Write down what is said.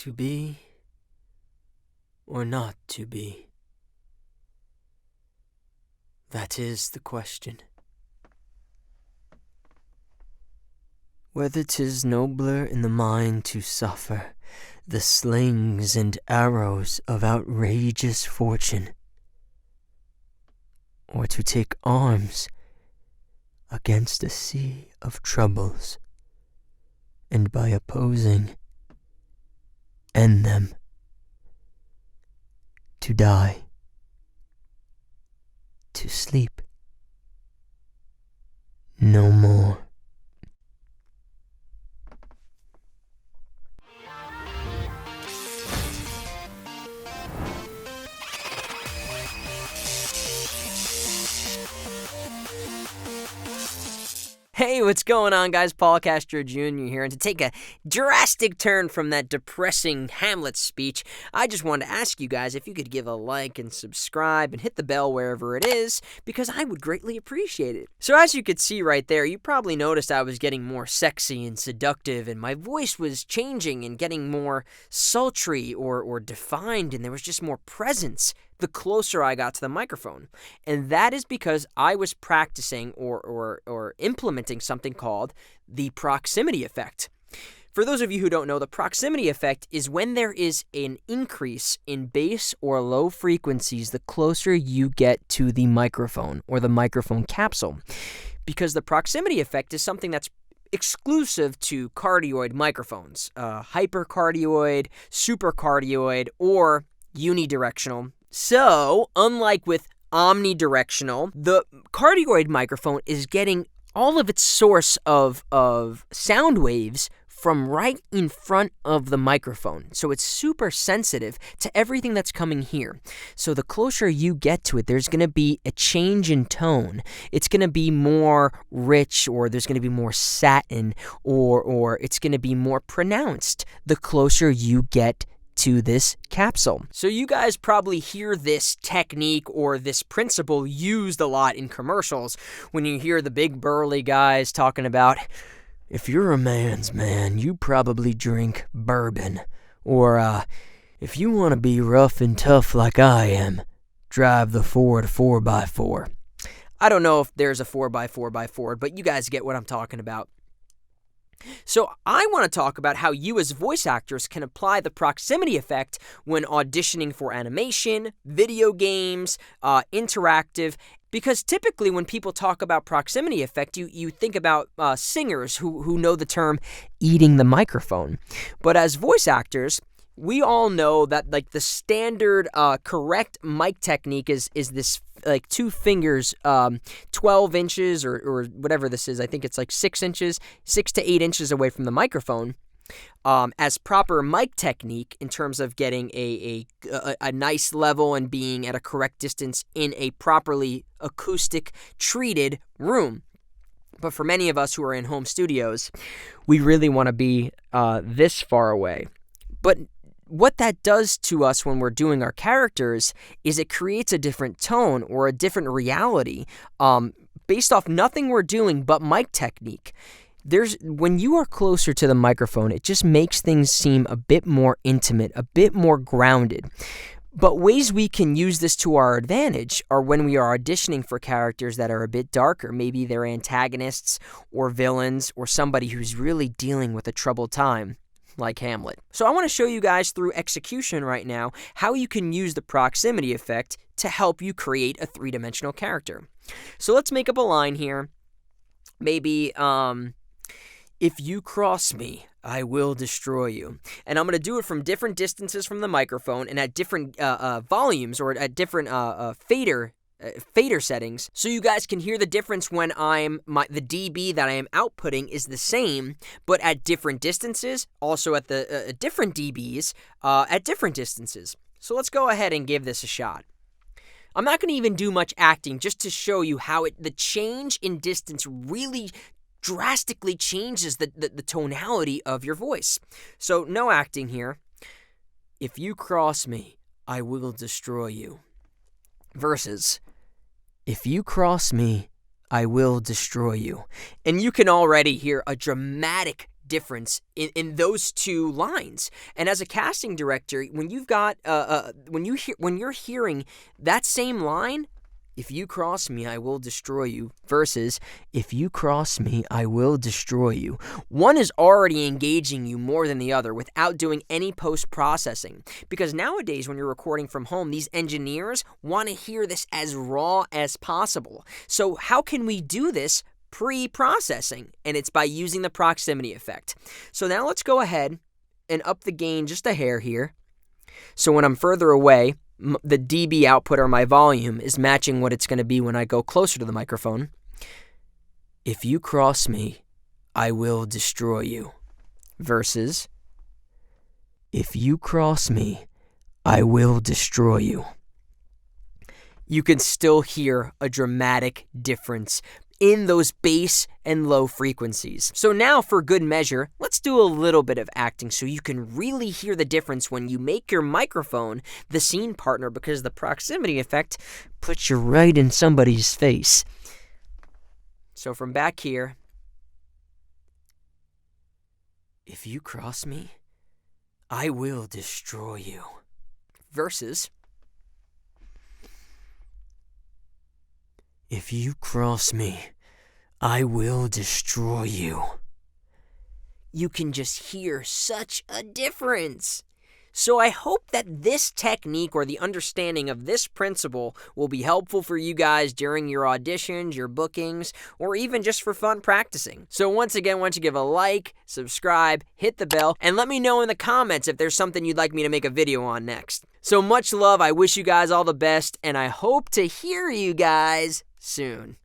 To be or not to be? That is the question. Whether 'tis nobler in the mind to suffer the slings and arrows of outrageous fortune, or to take arms against a sea of troubles, and by opposing end them, to die, to sleep no more. Hey, what's going on, guys? Paul Castro Jr. here, and to take a drastic turn from that depressing Hamlet speech, I just wanted to ask you guys if you could give a like and subscribe and hit the bell wherever it is, because I would greatly appreciate it. So as you could see right there, you probably noticed I was getting more sexy and seductive, and my voice was changing and getting more sultry or defined, and there was just more presence the closer I got to the microphone. And that is because I was practicing or implementing something called the proximity effect. For those of you who don't know, the proximity effect is when there is an increase in bass or low frequencies the closer you get to the microphone or the microphone capsule. Because the proximity effect is something that's exclusive to cardioid microphones, hypercardioid, supercardioid, or unidirectional. So, unlike with omnidirectional, the cardioid microphone is getting all of its source of sound waves from right in front of the microphone. So it's super sensitive to everything that's coming here. So the closer you get to it, there's going to be a change in tone. It's going to be more rich, or there's going to be more satin, or it's going to be more pronounced the closer you get to this capsule. So you guys probably hear this technique or this principle used a lot in commercials when you hear the big burly guys talking about, if you're a man's man, you probably drink bourbon. Or, if you want to be rough and tough like I am, drive the Ford 4x4. I don't know if there's a 4x4 Ford, but you guys get what I'm talking about. So I want to talk about how you as voice actors can apply the proximity effect when auditioning for animation, video games, interactive, because typically when people talk about proximity effect, you think about singers who know the term eating the microphone. But as voice actors, we all know that like the standard correct mic technique is this like 2 fingers, 12 inches or whatever this is. I think it's like 6 inches, 6 to 8 inches away from the microphone, as proper mic technique in terms of getting a nice level and being at a correct distance in a properly acoustic treated room. But for many of us who are in home studios, we really want to be this far away. But what that does to us when we're doing our characters is it creates a different tone or a different reality based off nothing we're doing but mic technique. When you are closer to the microphone, it just makes things seem a bit more intimate, a bit more grounded. But ways we can use this to our advantage are when we are auditioning for characters that are a bit darker. Maybe they're antagonists or villains or somebody who's really dealing with a troubled time, like Hamlet. So I want to show you guys through execution right now how you can use the proximity effect to help you create a 3-dimensional character. So let's make up a line here. Maybe, if you cross me, I will destroy you. And I'm going to do it from different distances from the microphone and at different volumes or at different fader settings, so you guys can hear the difference when the dB that I am outputting is the same, but at different distances, also at the different dBs at different distances. So let's go ahead and give this a shot. I'm not going to even do much acting, just to show you how the change in distance really drastically changes the tonality of your voice. So no acting here. If you cross me, I will destroy you. Versus, if you cross me, I will destroy you. And you can already hear a dramatic difference in those two lines. And as a casting director, when you've got when you're hearing that same line, if you cross me, I will destroy you, versus if you cross me, I will destroy you. One is already engaging you more than the other without doing any post-processing. Because nowadays, when you're recording from home, these engineers want to hear this as raw as possible. So how can we do this pre-processing? And it's by using the proximity effect. So now let's go ahead and up the gain just a hair here. So when I'm further away, the dB output, or my volume, is matching what it's going to be when I go closer to the microphone. If you cross me, I will destroy you. Versus, if you cross me, I will destroy you. You can still hear a dramatic difference in those bass and low frequencies. So now, for good measure, let's do a little bit of acting so you can really hear the difference when you make your microphone the scene partner, because the proximity effect puts you right in somebody's face. So from back here, if you cross me, I will destroy you. Versus, if you cross me, I will destroy you. You can just hear such a difference. So I hope that this technique, or the understanding of this principle, will be helpful for you guys during your auditions, your bookings, or even just for fun practicing. So once again, why don't you give a like, subscribe, hit the bell, and let me know in the comments if there's something you'd like me to make a video on next. So much love, I wish you guys all the best, and I hope to hear you guys soon.